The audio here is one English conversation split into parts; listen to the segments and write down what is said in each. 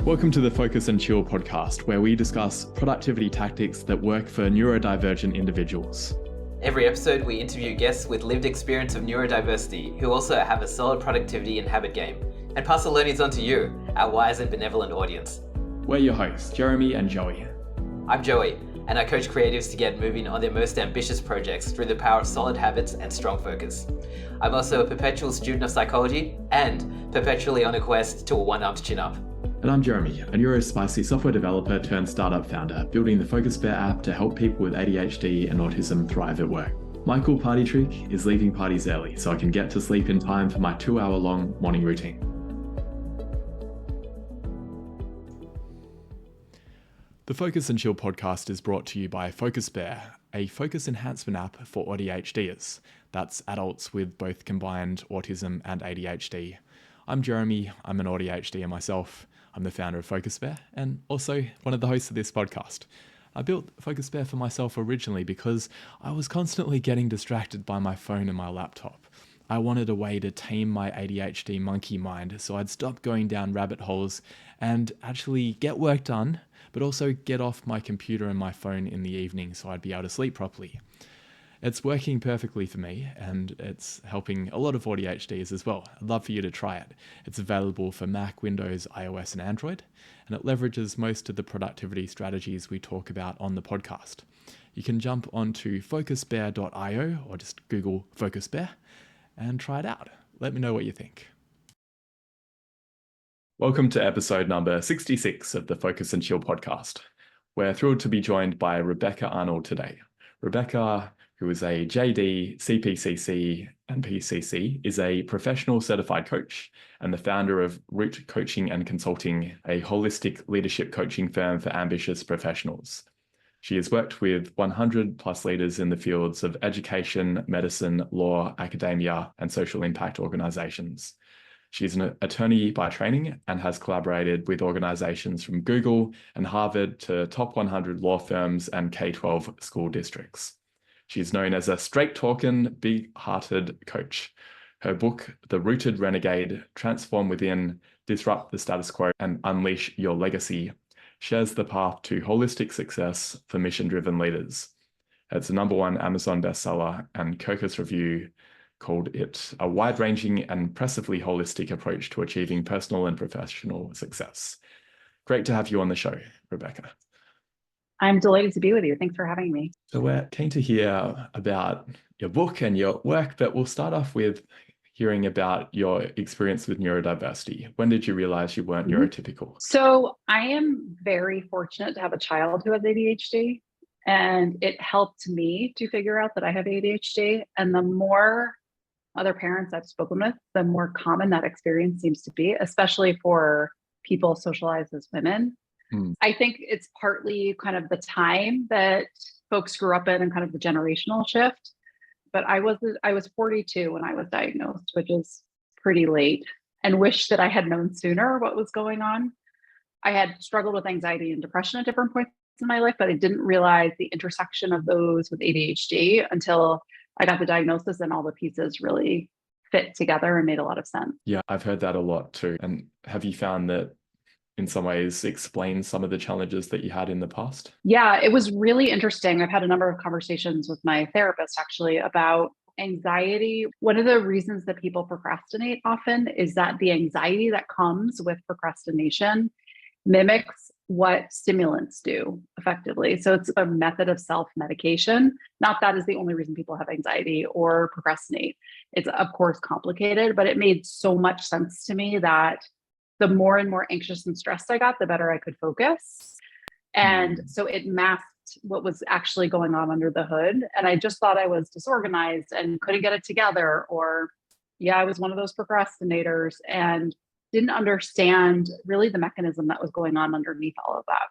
Welcome to the Focus and Chill podcast, where we discuss productivity tactics that work for neurodivergent individuals. Every episode, we interview guests with lived experience of neurodiversity who also have a solid productivity and habit game, and pass the learnings on to you, our wise and benevolent audience. We're your hosts, Jeremy and Joey. I'm Joey, and I coach creatives to get moving on their most ambitious projects through the power of solid habits and strong focus. I'm also a perpetual student of psychology and perpetually on a quest to a one-armed chin-up. And I'm Jeremy, a neurospicy software developer turned startup founder, building the Focus Bear app to help people with ADHD and autism thrive at work. My cool party trick is leaving parties early so I can get to sleep in time for my 2-hour-long morning routine. The Focus and Chill podcast is brought to you by Focus Bear, a focus enhancement app for ADHDers. That's adults with both combined autism and ADHD. I'm Jeremy, I'm an ADHDer myself. I'm the founder of Focus Bear and also one of the hosts of this podcast. I built Focus Bear for myself originally because I was constantly getting distracted by my phone and my laptop. I wanted a way to tame my ADHD monkey mind so I'd stop going down rabbit holes and actually get work done, but also get off my computer and my phone in the evening so I'd be able to sleep properly. It's working perfectly for me and it's helping a lot of ADHDs as well. I'd love for you to try it. It's available for Mac, Windows, iOS and Android, and it leverages most of the productivity strategies we talk about on the podcast. You can jump onto focusbear.io or just Google Focus Bear and try it out. Let me know what you think. Welcome to episode number 66 of the Focus and Chill podcast. We're thrilled to be joined by Rebecca Arnold today. Rebecca, who is a JD, CPCC, and PCC, is a professional certified coach and the founder of Root Coaching and Consulting, a holistic leadership coaching firm for ambitious professionals. She has worked with 100 plus leaders in the fields of education, medicine, law, academia, and social impact organizations. She's an attorney by training and has collaborated with organizations from Google and Harvard to top 100 law firms and K-12 school districts. She's known as a straight-talking, big-hearted coach. Her book, The Rooted Renegade, Transform Within, Disrupt the Status Quo, and Unleash Your Legacy, shares the path to holistic success for mission-driven leaders. It's a #1 Amazon bestseller, and Kirkus Review called it a wide-ranging and impressively holistic approach to achieving personal and professional success. Great to have you on the show, Rebecca. I'm delighted to be with you. Thanks for having me. So we're keen to hear about your book and your work, but we'll start off with hearing about your experience with neurodiversity. When did you realize you weren't neurotypical? So I am very fortunate to have a child who has ADHD, and it helped me to figure out that I have ADHD. And the more other parents I've spoken with, the more common that experience seems to be, especially for people socialized as women. I think it's partly kind of the time that folks grew up in and kind of the generational shift. But I was 42 when I was diagnosed, which is pretty late, and wish that I had known sooner what was going on. I had struggled with anxiety and depression at different points in my life, but I didn't realize the intersection of those with ADHD until I got the diagnosis and all the pieces really fit together and made a lot of sense. Yeah, I've heard that a lot too. And have you found that in some ways explains some of the challenges that you had in the past? Yeah, it was really interesting. I've had a number of conversations with my therapist actually about anxiety. One of the reasons that people procrastinate often is that the anxiety that comes with procrastination mimics what stimulants do effectively. So it's a method of self-medication. Not that is the only reason people have anxiety or procrastinate. It's of course complicated, but it made so much sense to me that the more and more anxious and stressed I got, the better I could focus. And so it masked what was actually going on under the hood. And I just thought I was disorganized and couldn't get it together. Or I was one of those procrastinators and didn't understand really the mechanism that was going on underneath all of that.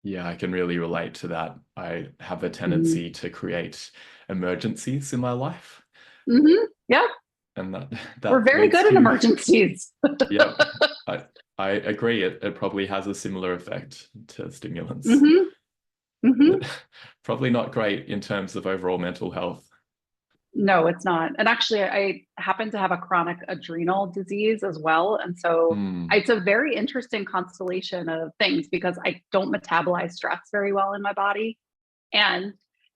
Yeah, I can really relate to that. I have a tendency to create emergencies in my life. Yeah. And that we're very good at emergencies. Yeah, I agree. It probably has a similar effect to stimulants. Probably not great in terms of overall mental health. No, it's not. And actually, I happen to have a chronic adrenal disease as well. And so Hmm. it's a very interesting constellation of things because I don't metabolize stress very well in my body. And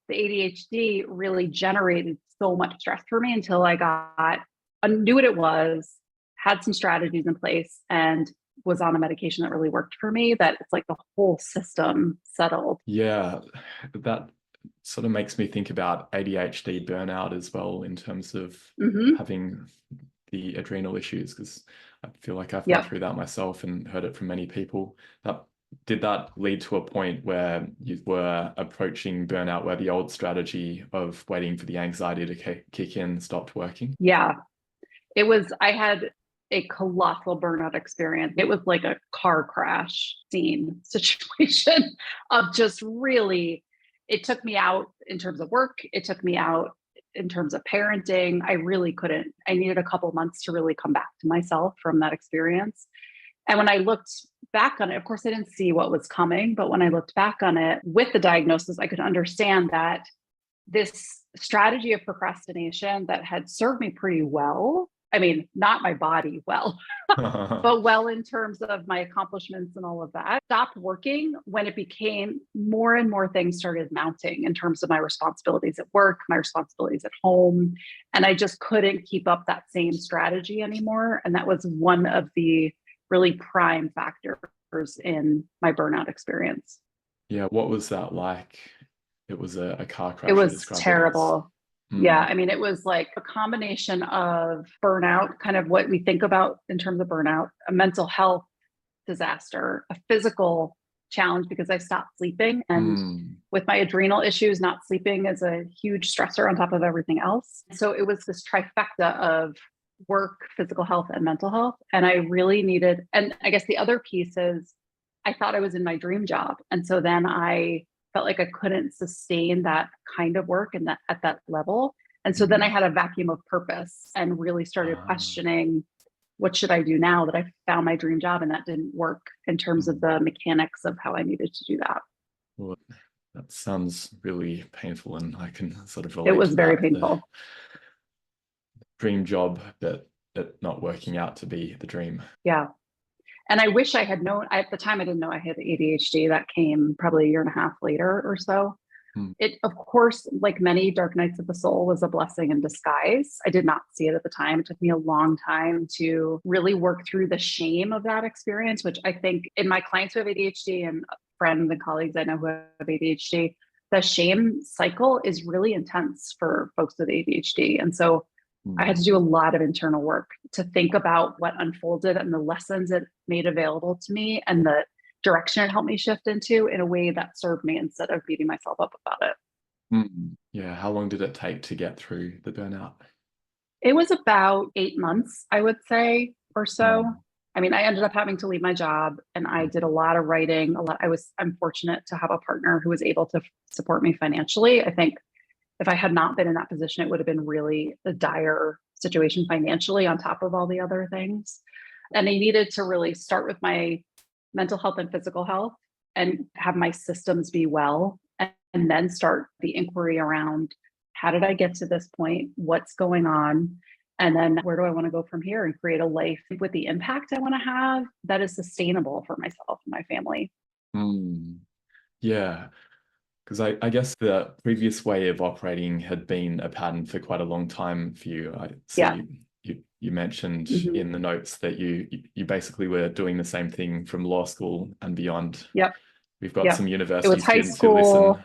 the ADHD really generated so much stress for me until I knew what it was, had some strategies in place, and was on a medication that really worked for me. That it's like the whole system settled. Yeah, that sort of makes me think about ADHD burnout as well in terms of Hmm. having the adrenal issues, because I feel like I've gone Yep. through that myself and heard it from many people. That did that lead to a point where you were approaching burnout, where the old strategy of waiting for the anxiety to kick in stopped working? Yeah. I had a colossal burnout experience. It was like a car crash scene situation of just really, it took me out in terms of work. It took me out in terms of parenting. I really couldn't, I needed a couple months to really come back to myself from that experience. And when I looked back on it, of course, I didn't see what was coming, but when I looked back on it with the diagnosis, I could understand that this strategy of procrastination that had served me pretty well. I mean, not my body well, but well in terms of my accomplishments and all of that, stopped working when it became more and more things started mounting in terms of my responsibilities at work, my responsibilities at home. And I just couldn't keep up that same strategy anymore. And that was one of the really prime factors in my burnout experience. Yeah, what was that like? It was a car It crash, you was described it as. terrible. Yeah, Hmm. I mean, it was like a combination of burnout, kind of what we think about in terms of burnout, a mental health disaster, a physical challenge because I stopped sleeping. And Hmm. with my adrenal issues, not sleeping is a huge stressor on top of everything else. So it was this trifecta of work, physical health, and mental health. And I really needed, and I guess the other piece is I thought I was in my dream job. And so then I felt like I couldn't sustain that kind of work and that at that level. And so then I Hmm. had a vacuum of purpose and really started Ah. questioning what should I do now that I found my dream job and that didn't work in terms of Hmm. the mechanics of how I needed to do that. Well, that sounds really painful, and I can sort of It relate was to very that. The painful. dream job, but it not working out to be the dream. Yeah. And I wish I had known at the time, I didn't know I had ADHD. That came probably a year and a half later or so. Hmm. It, of course, like many dark nights of the soul, was a blessing in disguise. I did not see it at the time. It took me a long time to really work through the shame of that experience, which I think in my clients who have ADHD and friends and colleagues I know who have ADHD, the shame cycle is really intense for folks with ADHD. And so I had to Hmm. do a lot of internal work to think about what unfolded and the lessons it made available to me and the direction it helped me shift into in a way that served me instead of beating myself up about it. Hmm. Yeah, how long did it take to get through the burnout? It was about 8 months, I would say, or so. Hmm. I mean, I ended up having to leave my job and I did a lot of writing, a lot. I'm fortunate to have a partner who was able to support me financially. I think if I had not been in that position, it would have been really a dire situation financially on top of all the other things. And I needed to really start with my mental health and physical health and have my systems be well, and then start the inquiry around how did I get to this point? What's going on? And then where do I want to go from here and create a life with the impact I want to have that is sustainable for myself and my family? Hmm. Yeah, because I guess the previous way of operating had been a pattern for quite a long time for you. I Yeah. see you mentioned Mhm. in the notes that you basically were doing the same thing from law school and beyond. Yep. We've got Yep. some It university was high students who listen. school.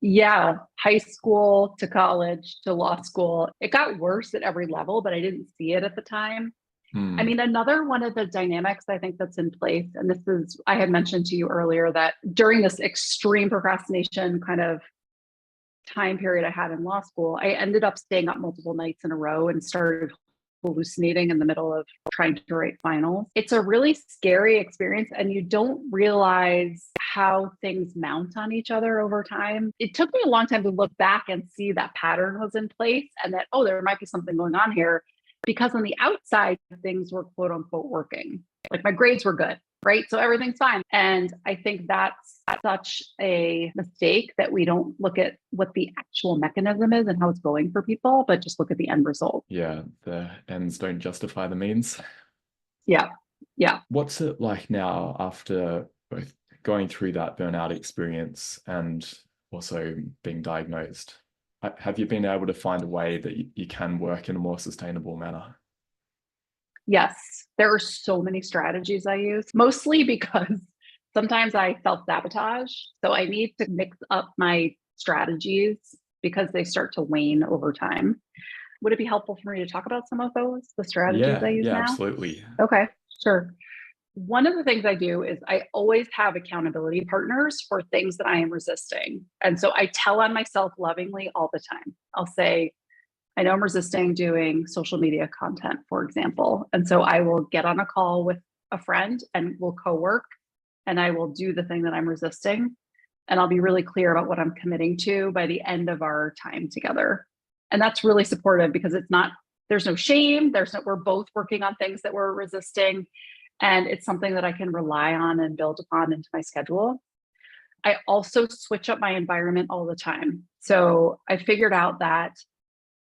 Yeah, high school to college to law school. It got worse at every level, but I didn't see it at the time. I Hmm. mean, another one of the dynamics I think that's in place, and this is, I had mentioned to you earlier that during this extreme procrastination kind of time period I had in law school, I ended up staying up multiple nights in a row and started hallucinating in the middle of trying to write finals. It's a really scary experience, and you don't realize how things mount on each other over time. It took me a long time to look back and see that pattern was in place and that, oh, there might be something going on here. Because on the outside, things were quote unquote working. Like my grades were good, right? So everything's fine. And I think that's such a mistake that we don't look at what the actual mechanism is and how it's going for people, but just look at the end result. Yeah, the ends don't justify the means. Yeah. Yeah. What's it like now after both going through that burnout experience and also being diagnosed? Have you been able to find a way that you can work in a more sustainable manner? Yes, there are so many strategies I use, mostly because sometimes I self-sabotage. So I need to mix up my strategies because they start to wane over time. Would it be helpful for me to talk about some of those, the strategies I use Yeah, now? absolutely. Okay, sure. One of the things I do is I always have accountability partners for things that I am resisting. And so I tell on myself lovingly all the time. I'll say, I know I'm resisting doing social media content, for example. And so I will get on a call with a friend and we'll co-work and I will do the thing that I'm resisting. And I'll be really clear about what I'm committing to by the end of our time together. And that's really supportive because there's no shame. We're both working on things that we're resisting. And it's something that I can rely on and build upon into my schedule. I also switch up my environment all the time. So I figured out that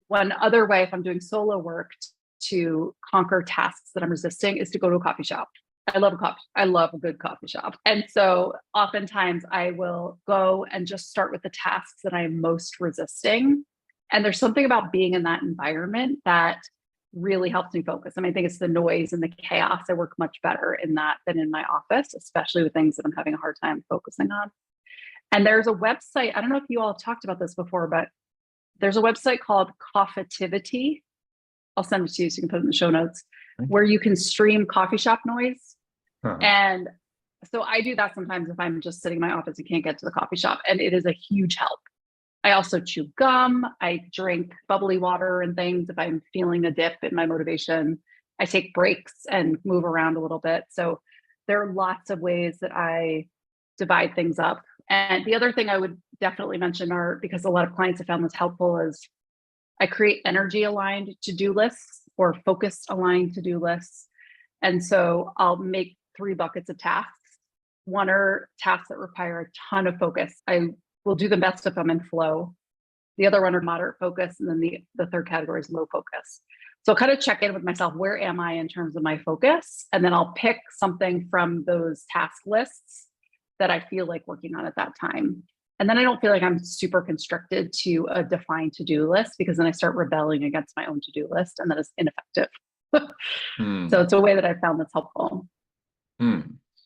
one other way, if I'm doing solo work, to conquer tasks that I'm resisting is to go to a coffee shop. I love a good coffee shop. And so oftentimes I will go and just start with the tasks that I'm most resisting. And there's something about being in that environment that really helps me focus. I mean, I think it's the noise and the chaos. I work much better in that than in my office, especially with things that I'm having a hard time focusing on. And there's a website, I don't know if you all have talked about this before, but there's a website called Coffeetivity. I'll send it to you so you can put it in the show notes, where you can stream coffee shop noise. Huh. And so I do that sometimes if I'm just sitting in my office and can't get to the coffee shop, and it is a huge help. I also chew gum. I drink bubbly water and things if I'm feeling a dip in my motivation. I take breaks and move around a little bit. So there are lots of ways that I divide things up. And the other thing I would definitely mention are, because a lot of clients have found this helpful, is I create energy aligned to-do lists or focus aligned to-do lists. And so I'll make 3 buckets of tasks. One are tasks that require a ton of focus. I will do them best if I'm in flow. The other one are moderate focus. And then the third category is low focus. So I'll kind of check in with myself, where am I in terms of my focus? And then I'll pick something from those task lists that I feel like working on at that time. And then I don't feel like I'm super constricted to a defined to-do list, because then I start rebelling against my own to-do list, and that is ineffective. So it's a way that I found that's helpful. I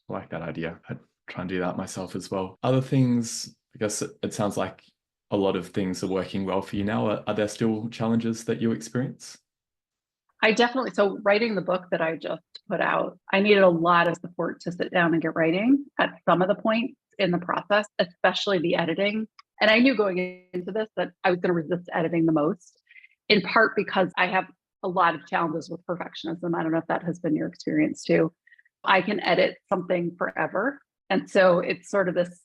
like that idea. I try and do that myself as well. Other things, I guess it sounds like a lot of things are working well for you now. Are there still challenges that you experience? So writing the book that I just put out, I needed a lot of support to sit down and get writing at some of the points in the process, especially the editing. And I knew going into this that I was going to resist editing the most, in part because I have a lot of challenges with perfectionism. I don't know if that has been your experience too. I can edit something forever. And so it's sort of this,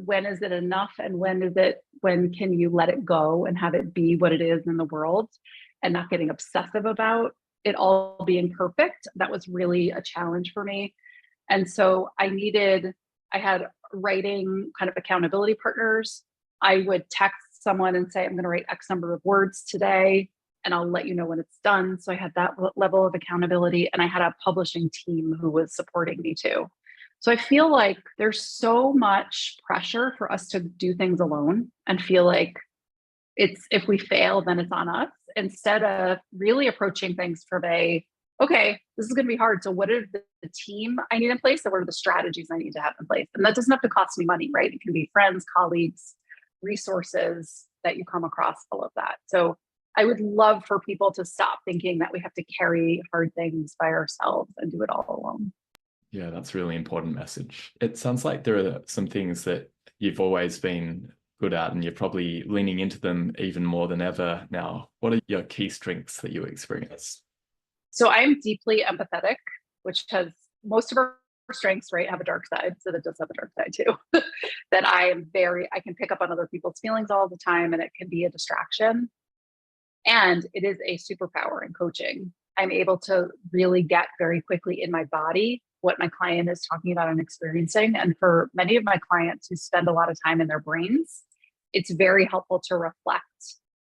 when is it enough? And when can you let it go and have it be what it is in the world, and not getting obsessive about it all being perfect? That was really a challenge for me. And so I had writing kind of accountability partners. I would text someone and say, I'm going to write X number of words today, and I'll let you know when it's done. So I had that level of accountability, and I had a publishing team who was supporting me too. So I feel like there's so much pressure for us to do things alone and feel like if we fail, then it's on us, instead of really approaching things from okay, this is going to be hard. So what is the team I need in place? So what are the strategies I need to have in place? And that doesn't have to cost me money, right? It can be friends, colleagues, resources that you come across, all of that. So I would love for people to stop thinking that we have to carry hard things by ourselves and do it all alone. Yeah, that's a really important message. It sounds like there are some things that you've always been good at, and you're probably leaning into them even more than ever now. What are your key strengths that you experience? So I'm deeply empathetic, which has most of our strengths, right, have a dark side. So that does have a dark side too. That I can pick up on other people's feelings all the time, and it can be a distraction. And it is a superpower in coaching. I'm able to really get very quickly in my body what my client is talking about and experiencing. And for many of my clients who spend a lot of time in their brains, it's very helpful to reflect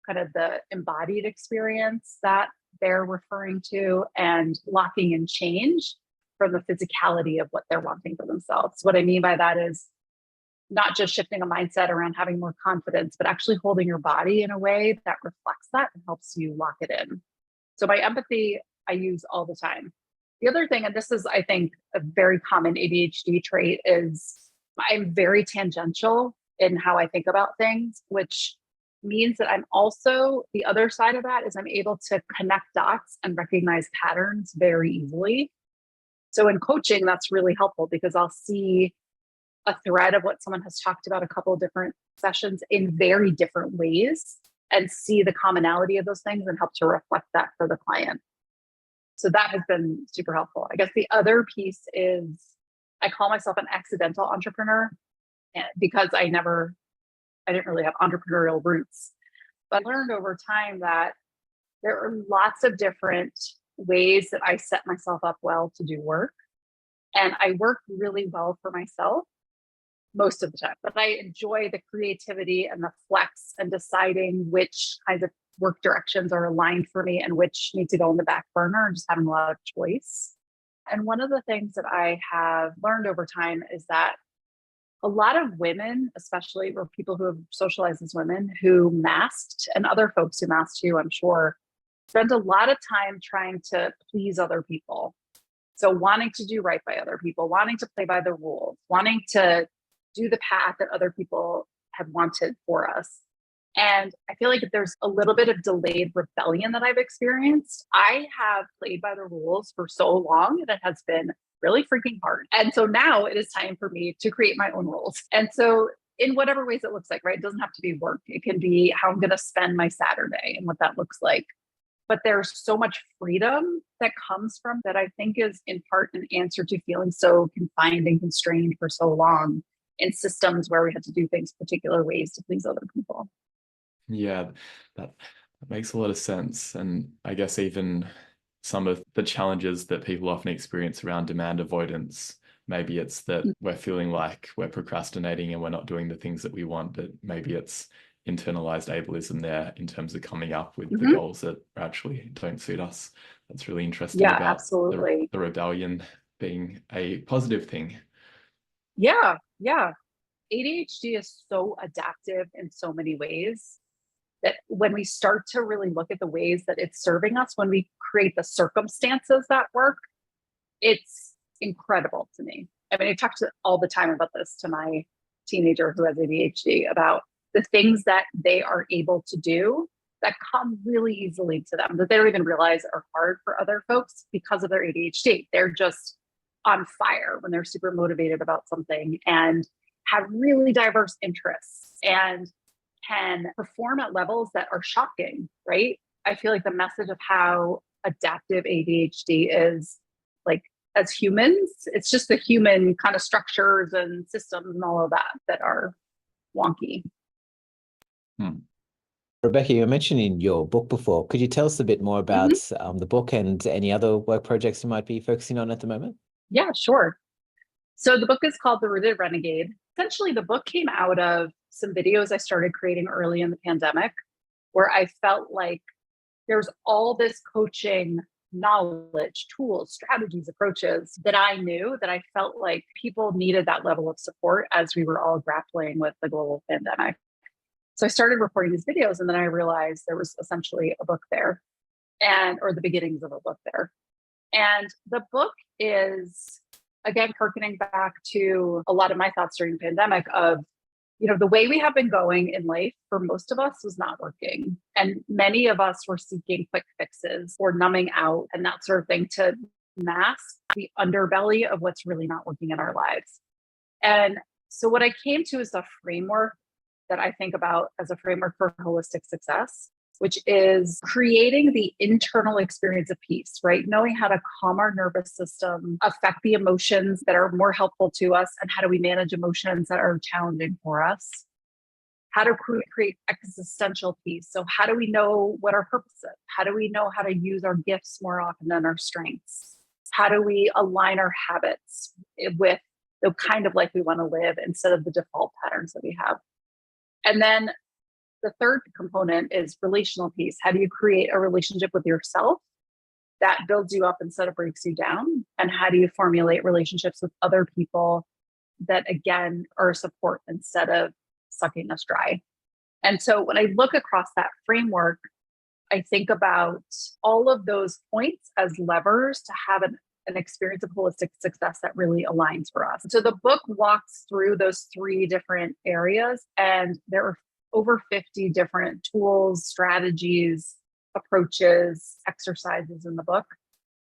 kind of the embodied experience that they're referring to and locking in change from the physicality of what they're wanting for themselves. What I mean by that is not just shifting a mindset around having more confidence, but actually holding your body in a way that reflects that and helps you lock it in. So my empathy, I use all the time. The other thing, and this is, I think, a very common ADHD trait, is I'm very tangential in how I think about things, which means that I'm also, the other side of that is I'm able to connect dots and recognize patterns very easily. So in coaching, that's really helpful because I'll see a thread of what someone has talked about a couple of different sessions in very different ways and see the commonality of those things and help to reflect that for the client. So that has been super helpful. I guess the other piece is I call myself an accidental entrepreneur because I didn't really have entrepreneurial roots. But I learned over time that there are lots of different ways that I set myself up well to do work. And I work really well for myself most of the time, but I enjoy the creativity and the flex and deciding which kinds of work directions are aligned for me and which need to go in the back burner and just having a lot of choice. And one of the things that I have learned over time is that a lot of women, especially or people who have socialized as women who masked, and other folks who masked too, I'm sure, spend a lot of time trying to please other people. So wanting to do right by other people, wanting to play by the rules, wanting to do the path that other people have wanted for us. And I feel like there's a little bit of delayed rebellion that I've experienced. I have played by the rules for so long that it has been really freaking hard. And so now it is time for me to create my own rules. And so in whatever ways it looks like, right? It doesn't have to be work. It can be how I'm going to spend my Saturday and what that looks like. But there's so much freedom that comes from that, I think is in part an answer to feeling so confined and constrained for so long in systems where we had to do things particular ways to please other people. Yeah, that makes a lot of sense. And I guess even some of the challenges that people often experience around demand avoidance, maybe it's that we're feeling like we're procrastinating and we're not doing the things that we want, but maybe it's internalized ableism there in terms of coming up with the goals that actually don't suit us. That's really interesting about absolutely. The rebellion being a positive thing. Yeah. ADHD is so adaptive in so many ways that when we start to really look at the ways that it's serving us, when we create the circumstances that work, it's incredible to me. I mean, I talk all the time about this to my teenager who has ADHD about the things that they are able to do that come really easily to them that they don't even realize are hard for other folks because of their ADHD. They're just on fire when they're super motivated about something and have really diverse interests and can perform at levels that are shocking, right? I feel like the message of how adaptive ADHD is, like, as humans, it's just the human kind of structures and systems and all of that are wonky. Rebecca, you mentioned in your book before. Could you tell us a bit more about the book and any other work projects you might be focusing on at the moment? Yeah, sure. So the book is called The Rooted Renegade. Essentially, the book came out of some videos I started creating early in the pandemic, where I felt like there's all this coaching knowledge, tools, strategies, approaches that I knew that I felt like people needed that level of support as we were all grappling with the global pandemic. So I started recording these videos, and then I realized there was essentially a book there, or the beginnings of a book there. And the book is, again, harkening back to a lot of my thoughts during the pandemic of, the way we have been going in life for most of us was not working. And many of us were seeking quick fixes or numbing out and that sort of thing to mask the underbelly of what's really not working in our lives. And so what I came to is a framework that I think about as a framework for holistic success, which is creating the internal experience of peace, right? Knowing how to calm our nervous system, affect the emotions that are more helpful to us, and how do we manage emotions that are challenging for us. How to create existential peace. So how do we know what our purpose is? How do we know how to use our gifts more often than our strengths? How do we align our habits with the kind of life we want to live instead of the default patterns that we have? And then the third component is relational peace. How do you create a relationship with yourself that builds you up instead of breaks you down? And how do you formulate relationships with other people that, again, are support instead of sucking us dry? And so when I look across that framework, I think about all of those points as levers to have an experience of holistic success that really aligns for us. So the book walks through those three different areas, and there are over 50 different tools, strategies, approaches, exercises in the book,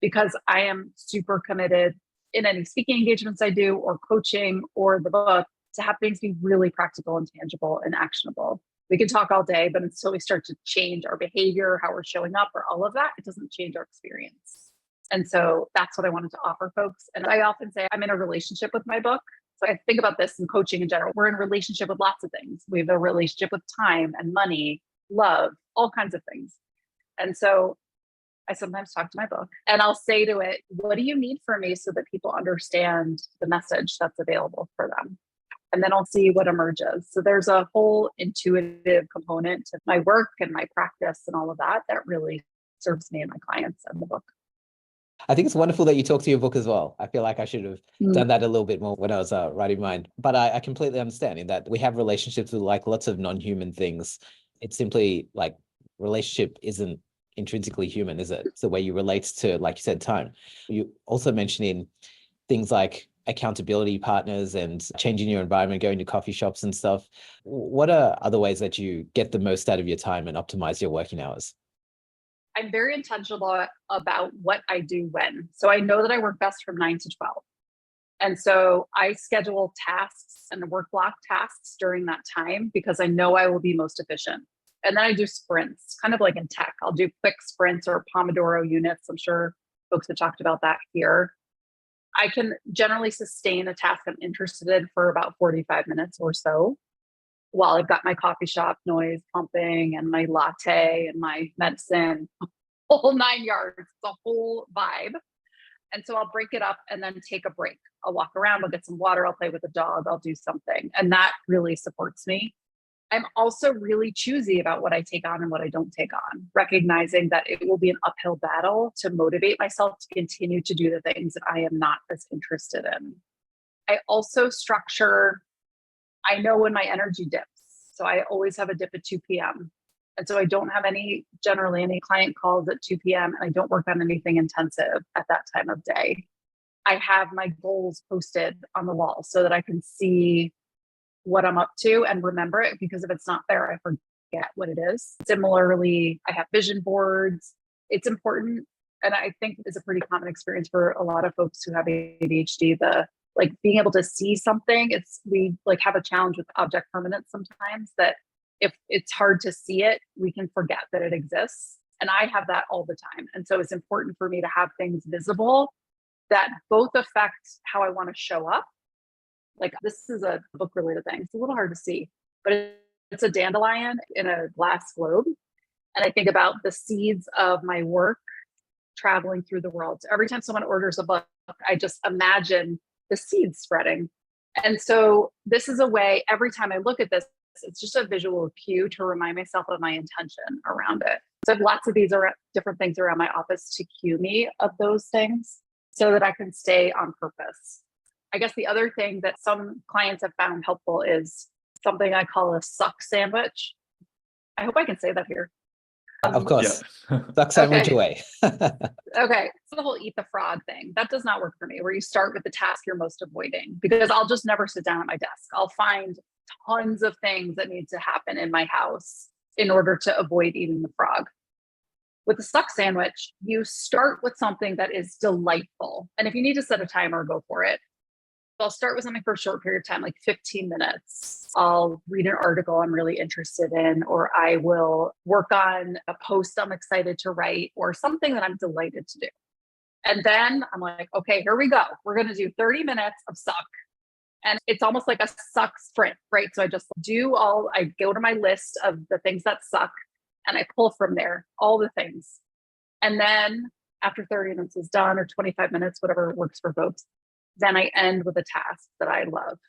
because I am super committed in any speaking engagements I do or coaching or the book to have things be really practical and tangible and actionable. We can talk all day, but until we start to change our behavior, how we're showing up, or all of that, it doesn't change our experience. And so that's what I wanted to offer folks. And I often say I'm in a relationship with my book. So I think about this in coaching in general. We're in a relationship with lots of things. We have a relationship with time and money, love, all kinds of things. And so I sometimes talk to my book and I'll say to it, what do you need from me so that people understand the message that's available for them? And then I'll see what emerges. So there's a whole intuitive component to my work and my practice and all of that that really serves me and my clients and the book. I think it's wonderful that you talk to your book as well. I feel like I should have done that a little bit more when I was writing mine. But I completely understand in that we have relationships with like lots of non-human things. It's simply like relationship isn't intrinsically human, is it? It's the way you relate to, like you said, time. You also mentioning things like accountability partners and changing your environment, going to coffee shops and stuff. What are other ways that you get the most out of your time and optimize your working hours? I'm very intentional about what I do when. So I know that I work best from 9 to 12. And so I schedule tasks and work block tasks during that time because I know I will be most efficient. And then I do sprints, kind of like in tech. I'll do quick sprints or Pomodoro units. I'm sure folks have talked about that here. I can generally sustain a task I'm interested in for about 45 minutes or so, while I've got my coffee shop noise pumping and my latte and my medicine, whole 9 yards, it's a whole vibe. And so I'll break it up and then take a break. I'll walk around, I'll get some water, I'll play with the dog, I'll do something. And that really supports me. I'm also really choosy about what I take on and what I don't take on, recognizing that it will be an uphill battle to motivate myself to continue to do the things that I am not as interested in. I also structure, I know when my energy dips. So I always have a dip at 2 p.m. And so I don't have generally any client calls at 2 p.m. and I don't work on anything intensive at that time of day. I have my goals posted on the wall so that I can see what I'm up to and remember it, because if it's not there, I forget what it is. Similarly, I have vision boards. It's important. And I think it's a pretty common experience for a lot of folks who have ADHD, like being able to see something. We like have a challenge with object permanence sometimes, that if it's hard to see it, we can forget that it exists. And I have that all the time. And so it's important for me to have things visible that both affect how I want to show up. Like this is a book related thing. It's a little hard to see, but it's a dandelion in a glass globe. And I think about the seeds of my work traveling through the world. So every time someone orders a book, I just imagine the seeds spreading. And so this is a way, every time I look at this, it's just a visual cue to remind myself of my intention around it. So I have lots of these different things around my office to cue me of those things so that I can stay on purpose. I guess the other thing that some clients have found helpful is something I call a suck sandwich. I hope I can say that here. Of course. Yeah. Suck sandwich away. Okay. So the whole eat the frog thing, that does not work for me, where you start with the task you're most avoiding, because I'll just never sit down at my desk. I'll find tons of things that need to happen in my house in order to avoid eating the frog. With the suck sandwich, you start with something that is delightful. And if you need to set a timer, go for it. I'll start with something for a short period of time, like 15 minutes. I'll read an article I'm really interested in, or I will work on a post I'm excited to write, or something that I'm delighted to do. And then I'm like, okay, here we go. We're going to do 30 minutes of suck. And it's almost like a suck sprint, right? So I go to my list of the things that suck and I pull from there, all the things. And then after 30 minutes is done, or 25 minutes, whatever works for folks, then I end with a task that I love.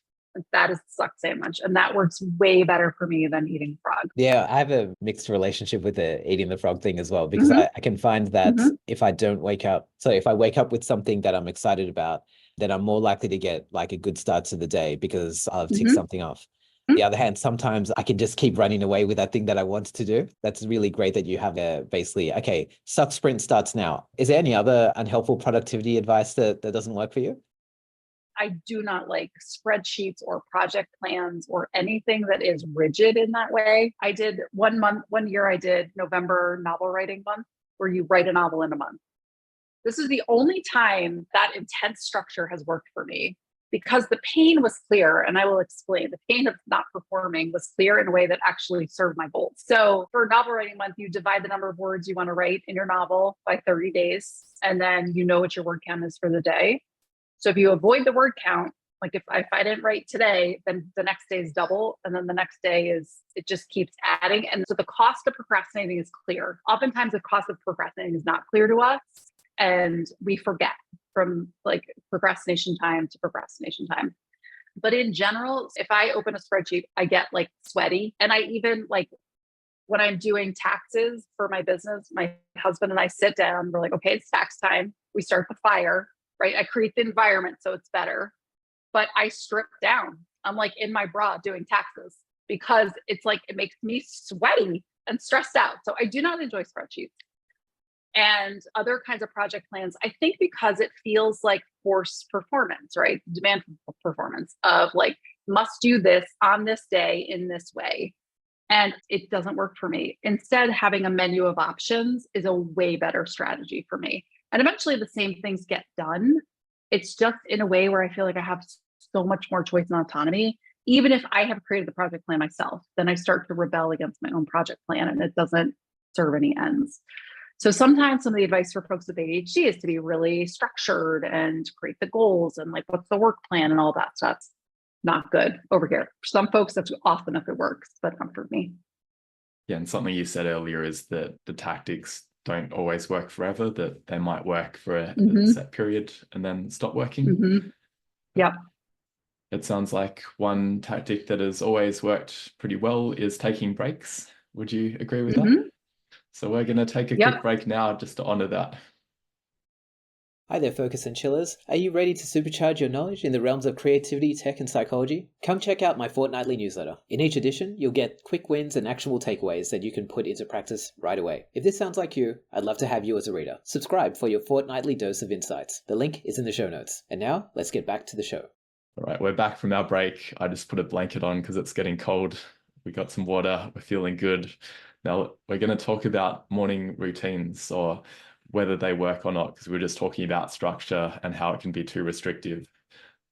That is the suck sandwich. And that works way better for me than eating frog. Yeah, I have a mixed relationship with the eating the frog thing as well, because Mhm. I can find that Mhm. if I wake up with something that I'm excited about, then I'm more likely to get like a good start to the day because I've ticked Mhm. something off. On the other hand, sometimes I can just keep running away with that thing that I want to do. That's really great that you have basically, okay, suck sprint starts now. Is there any other unhelpful productivity advice that doesn't work for you? I do not like spreadsheets or project plans or anything that is rigid in that way. I did 1 year, I did November novel writing month, where you write a novel in a month. This is the only time that intense structure has worked for me, because the pain was clear. And I will explain, the pain of not performing was clear in a way that actually served my goals. So for novel writing month, you divide the number of words you want to write in your novel by 30 days. And then you know what your word count is for the day. So if you avoid the word count, like if I didn't write today, then the next day is double. And then the next day it just keeps adding. And so the cost of procrastinating is clear. Oftentimes the cost of procrastinating is not clear to us. And we forget from like procrastination time to procrastination time. But in general, if I open a spreadsheet, I get like sweaty. And I even like when I'm doing taxes for my business, my husband and I sit down, we're like, okay, it's tax time. We start the fire, right? I create the environment so it's better, but I strip down. I'm like in my bra doing taxes because it's like, it makes me sweaty and stressed out. So I do not enjoy spreadsheets. And other kinds of project plans, I think because it feels like forced performance, right? Demand performance of like, must do this on this day in this way. And it doesn't work for me. Instead, having a menu of options is a way better strategy for me. And eventually the same things get done. It's just in a way where I feel like I have so much more choice and autonomy. Even if I have created the project plan myself, then I start to rebel against my own project plan and it doesn't serve any ends. So sometimes some of the advice for folks with ADHD is to be really structured and create the goals and like, what's the work plan and all that stuff. Not good over here. For some folks, that's awesome if it works, but not for me. Yeah, and something you said earlier is that the tactics don't always work forever, that they might work for a set period and then stop working. Yep. It sounds like one tactic that has always worked pretty well is taking breaks. Would you agree with that? So we're going to take a quick break now just to honor that. Hi there, Focus and Chillers. Are you ready to supercharge your knowledge in the realms of creativity, tech, and psychology? Come check out my fortnightly newsletter. In each edition, you'll get quick wins and actionable takeaways that you can put into practice right away. If this sounds like you, I'd love to have you as a reader. Subscribe for your fortnightly dose of insights. The link is in the show notes. And now, let's get back to the show. All right, we're back from our break. I just put a blanket on because it's getting cold. We got some water. We're feeling good. Now we're going to talk about morning routines, or whether they work or not, because we were just talking about structure and how it can be too restrictive.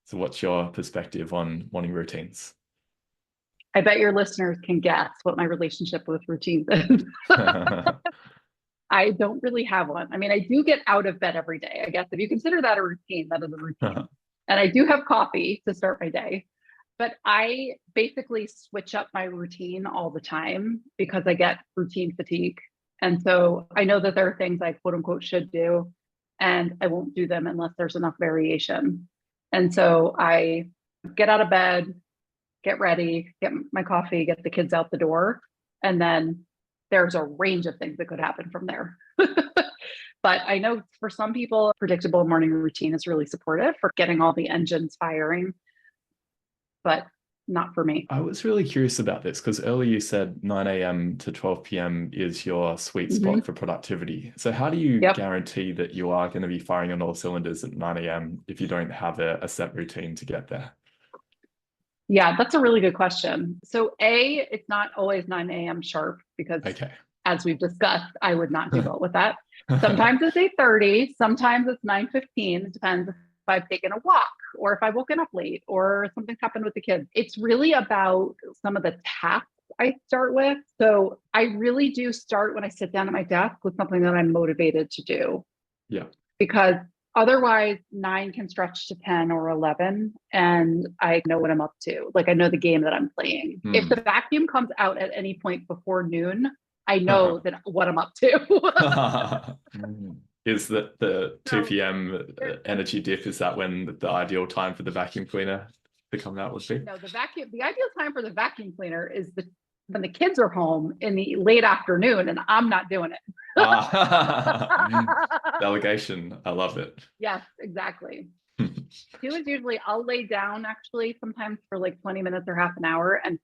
So what's your perspective on morning routines? I bet your listeners can guess what my relationship with routines is. I don't really have one. I mean, I do get out of bed every day. I guess if you consider that a routine, that is a routine. And I do have coffee to start my day. But I basically switch up my routine all the time because I get routine fatigue. And so I know that there are things I quote unquote should do, and I won't do them unless there's enough variation. And so I get out of bed, get ready, get my coffee, get the kids out the door. And then there's a range of things that could happen from there. But I know for some people, predictable morning routine is really supportive for getting all the engines firing, but not for me. I was really curious about this because earlier you said 9 a.m. to 12 p.m. is your sweet spot for productivity. So how do you guarantee that you are going to be firing on all cylinders at 9 a.m. if you don't have a set routine to get there? Yeah, that's a really good question. So it's not always 9 a.m. sharp because as we've discussed, I would not do well with that. Sometimes it's 8:30, sometimes it's 9:15. It depends if I've taken a walk or if I've woken up late or something's happened with the kids. It's really about some of the tasks I start with. So I really do start when I sit down at my desk with something that I'm motivated to do. Yeah. Because Otherwise, 9 can stretch to 10 or 11, and I know what I'm up to. Like I know the game that I'm playing. If the vacuum comes out at any point before noon, I know that what I'm up to. Is that the 2 So, p.m. energy dip? Is that when the ideal time for the vacuum cleaner to come out would be? no, the ideal time for the vacuum cleaner is when the kids are home in the late afternoon and I'm not doing it. Delegation. I love it. Yes, exactly. 2 is usually I'll lay down actually sometimes for like 20 minutes or half an hour and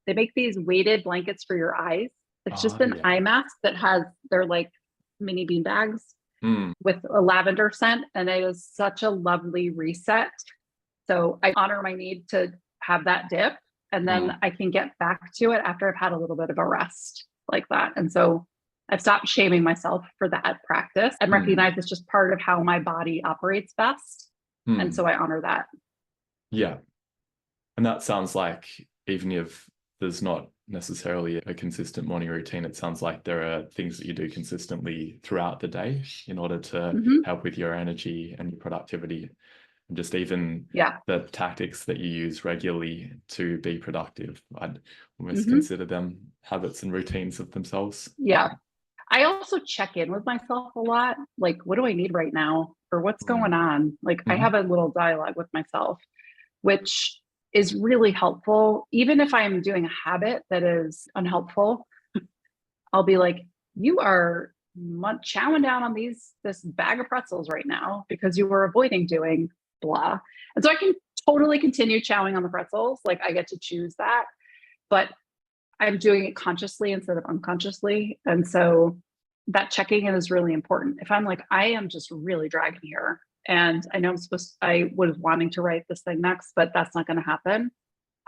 they make these weighted blankets for your eyes. It's just an eye mask that they're like mini bean bags with a lavender scent. And it is such a lovely reset. So I honor my need to have that dip. And then I can get back to it after I've had a little bit of a rest like that. And so I've stopped shaming myself for that practice and recognize it's just part of how my body operates best. And so I honor that. Yeah. And that sounds like even if there's not necessarily a consistent morning routine, it sounds like there are things that you do consistently throughout the day in order to help with your energy and your productivity. And just even the tactics that you use regularly to be productive. I'd almost consider them habits and routines of themselves. Yeah. I also check in with myself a lot. Like, what do I need right now? Or what's going on? Like, I have a little dialogue with myself, which is really helpful. Even if I'm doing a habit that is unhelpful, I'll be like, you are chowing down on this bag of pretzels right now because you were avoiding doing blah. And so I can totally continue chowing on the pretzels. Like I get to choose that, but I'm doing it consciously instead of unconsciously. And so that checking in is really important. If I'm like, I am just really dragging here and I know I was wanting to write this thing next, but that's not going to happen.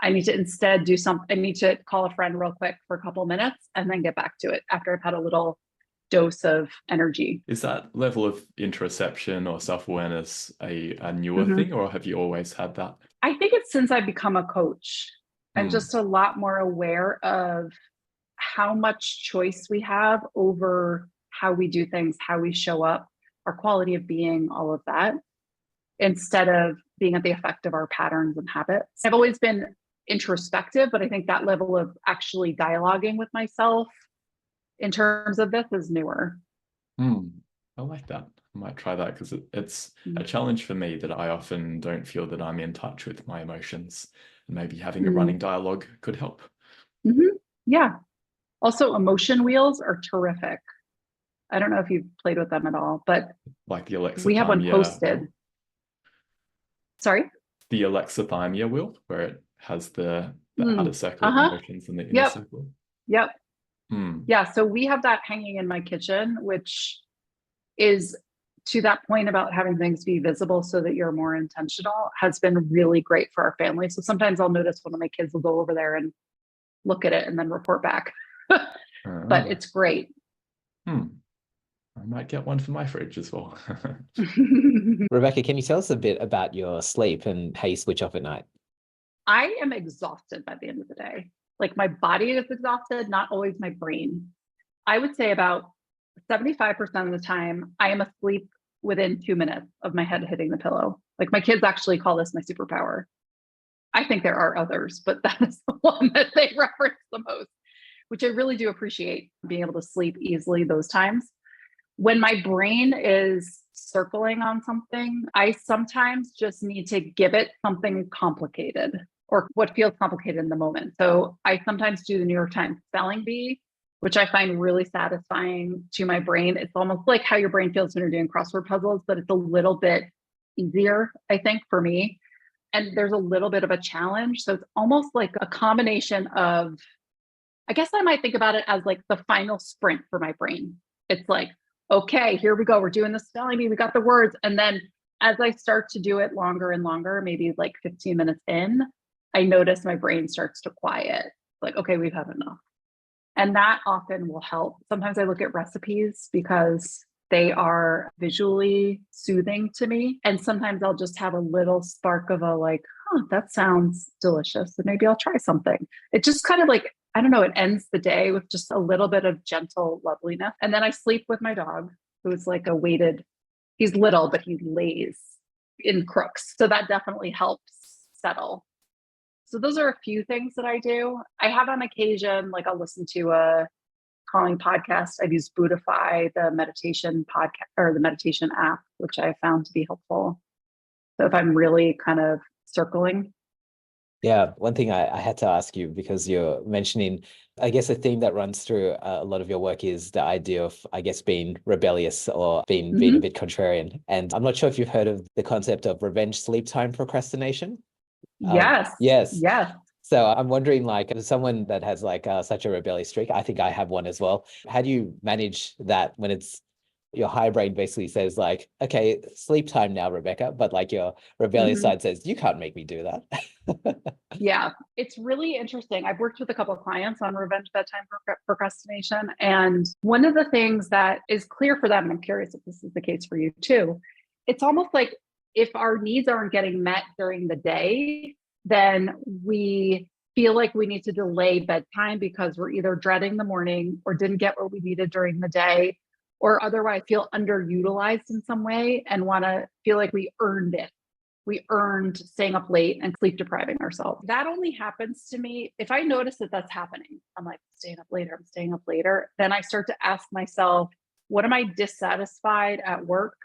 I need to instead do something. I need to call a friend real quick for a couple of minutes and then get back to it after I've had a little dose of energy. Is that level of interoception or self-awareness a newer thing, or have you always had that? I think it's since I've become a coach. I'm just a lot more aware of how much choice we have over how we do things, how we show up, our quality of being, all of that, instead of being at the effect of our patterns and habits. I've always been introspective, but I think that level of actually dialoguing with myself in terms of this is newer. I like that. I might try that because it's a challenge for me that I often don't feel that I'm in touch with my emotions. And maybe having a running dialogue could help. Yeah. Also, emotion wheels are terrific. I don't know if you've played with them at all, but like the Alexithymia. We have one posted. Wheel. Sorry? The Alexithymia wheel, where it has the outer circle of emotions and the inner circle. Yep. Yeah, so we have that hanging in my kitchen, which is to that point about having things be visible so that you're more intentional, has been really great for our family. So sometimes I'll notice one of my kids will go over there and look at it and then report back. But it's great. I might get one for my fridge as well. Rebecca, can you tell us a bit about your sleep and how you switch off at night? I am exhausted by the end of the day. Like my body is exhausted, not always my brain. I would say about 75% of the time, I am asleep within 2 minutes of my head hitting the pillow. Like my kids actually call this my superpower. I think there are others, but that is the one that they reference the most, which I really do appreciate, being able to sleep easily those times. When my brain is circling on something, I sometimes just need to give it something complicated or what feels complicated in the moment. So I sometimes do the New York Times spelling bee, which I find really satisfying to my brain. It's almost like how your brain feels when you're doing crossword puzzles, but it's a little bit easier, I think, for me. And there's a little bit of a challenge. So it's almost like a combination of, I guess I might think about it as like the final sprint for my brain. It's like, okay, here we go. We're doing the spelling bee. We got the words. And then as I start to do it longer and longer, maybe like 15 minutes in, I notice my brain starts to quiet. Like, okay, we've had enough. And that often will help. Sometimes I look at recipes because they are visually soothing to me. And sometimes I'll just have a little spark of a like, that sounds delicious. And maybe I'll try something. It just kind of like, I don't know, it ends the day with just a little bit of gentle loveliness. And then I sleep with my dog, who's like he's He's little, but he lays in crooks. So that definitely helps settle. So those are a few things that I do. I have on occasion, like I'll listen to a calming podcast. I've used Buddhify, the meditation podcast or the meditation app, which I found to be helpful. So if I'm really kind of circling. Yeah, one thing I had to ask you, because you're mentioning, I guess a theme that runs through a lot of your work is the idea of, I guess, being rebellious or being a bit contrarian. And I'm not sure if you've heard of the concept of revenge sleep time procrastination. Yes. Yes. Yes. So I'm wondering, like, as someone that has like such a rebellious streak, I think I have one as well. How do you manage that when it's your high brain basically says like, okay, sleep time now, Rebecca, but like your rebellious side says, you can't make me do that. Yeah, it's really interesting. I've worked with a couple of clients on revenge bedtime procrastination. And one of the things that is clear for them, and I'm curious if this is the case for you too, it's almost like if our needs aren't getting met during the day, then we feel like we need to delay bedtime because we're either dreading the morning or didn't get what we needed during the day, or otherwise feel underutilized in some way and want to feel like we earned it. We earned staying up late and sleep depriving ourselves. That only happens to me if I notice that that's happening. I'm like, I'm staying up later. Then I start to ask myself, what am I dissatisfied at work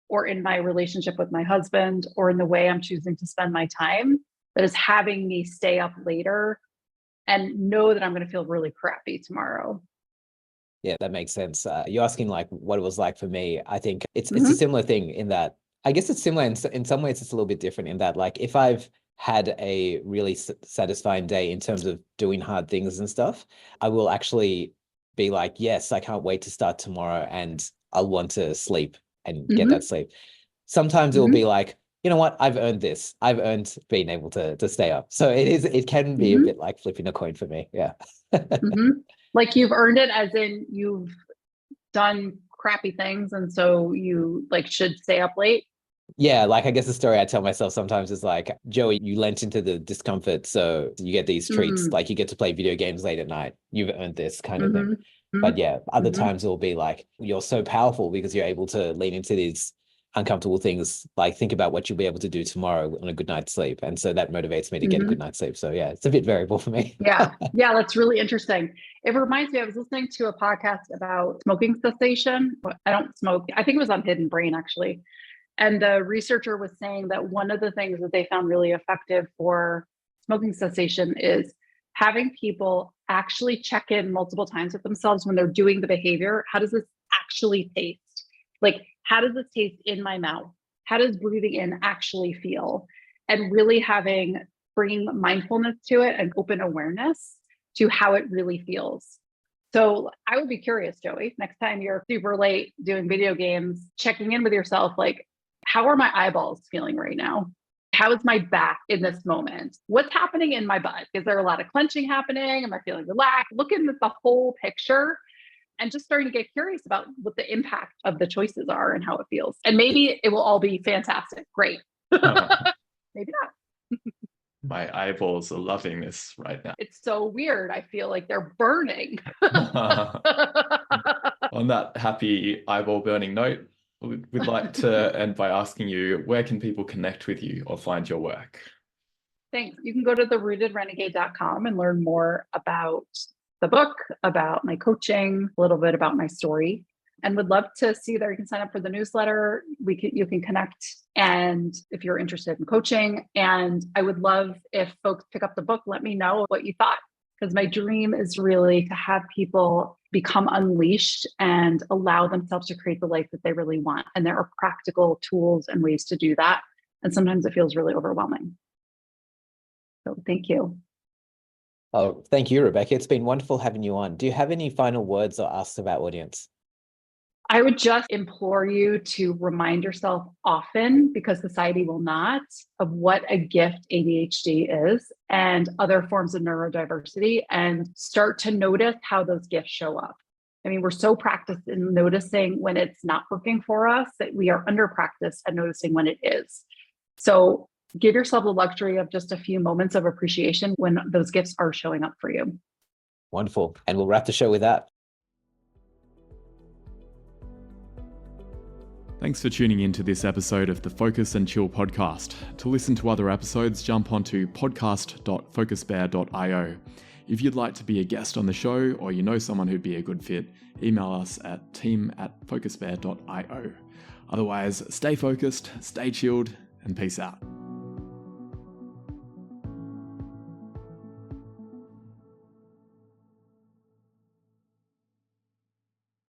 or in my relationship with my husband or in the way I'm choosing to spend my time that is having me stay up later and know that I'm going to feel really crappy tomorrow? Yeah, that makes sense. You're asking like what it was like for me. I think it's a similar thing in that, I guess it's similar in some ways. It's a little bit different in that, like, if I've had a really satisfying day in terms of doing hard things and stuff, I will actually be like, yes, I can't wait to start tomorrow, and I'll want to sleep and get that sleep. Sometimes it will be like, you know what, I've earned this. I've earned being able to stay up. So it can be a bit like flipping a coin for me. Yeah. Like you've earned it, as in you've done crappy things and so you like should stay up late. Yeah, like I guess the story I tell myself sometimes is like, Joey, you lent into the discomfort, so you get these treats, like you get to play video games late at night. You've earned this kind of thing. But yeah, other times it will be like, you're so powerful because you're able to lean into these uncomfortable things, like think about what you'll be able to do tomorrow on a good night's sleep. And so that motivates me to get a good night's sleep. So yeah, it's a bit variable for me. Yeah, that's really interesting. It reminds me, I was listening to a podcast about smoking cessation. I don't smoke. I think it was on Hidden Brain, actually. And the researcher was saying that one of the things that they found really effective for smoking cessation is having people actually check in multiple times with themselves when they're doing the behavior. How does this actually taste? Like, how does this taste in my mouth? How does breathing in actually feel? And really bringing mindfulness to it and open awareness to how it really feels. So I would be curious, Joey, next time you're super late doing video games, checking in with yourself, like, how are my eyeballs feeling right now? How is my back in this moment? What's happening in my butt? Is there a lot of clenching happening? Am I feeling relaxed? Looking at the whole picture and just starting to get curious about what the impact of the choices are and how it feels. And maybe it will all be fantastic. Great. Maybe not. My eyeballs are loving this right now. It's so weird. I feel like they're burning. On that happy eyeball burning note, we'd like to end by asking you, where can people connect with you or find your work? Thanks. You can go to therootedrenegade.com and learn more about the book, about my coaching, a little bit about my story, and would love to see that. You can sign up for the newsletter. You can connect, and if you're interested in coaching. And I would love if folks pick up the book, let me know what you thought, because my dream is really to have people become unleashed and allow themselves to create the life that they really want. And there are practical tools and ways to do that. And sometimes it feels really overwhelming. So thank you. Oh, thank you, Rebecca. It's been wonderful having you on. Do you have any final words or asks of our audience? I would just implore you to remind yourself often, because society will not, of what a gift ADHD is and other forms of neurodiversity, and start to notice how those gifts show up. I mean, we're so practiced in noticing when it's not working for us that we are under practice at noticing when it is. So give yourself the luxury of just a few moments of appreciation when those gifts are showing up for you. Wonderful. And we'll wrap the show with that. Thanks for tuning in to this episode of the Focus and Chill podcast. To listen to other episodes, jump onto podcast.focusbear.io. If you'd like to be a guest on the show or you know someone who'd be a good fit, email us at team@focusbear.io. Otherwise, stay focused, stay chilled, and peace out.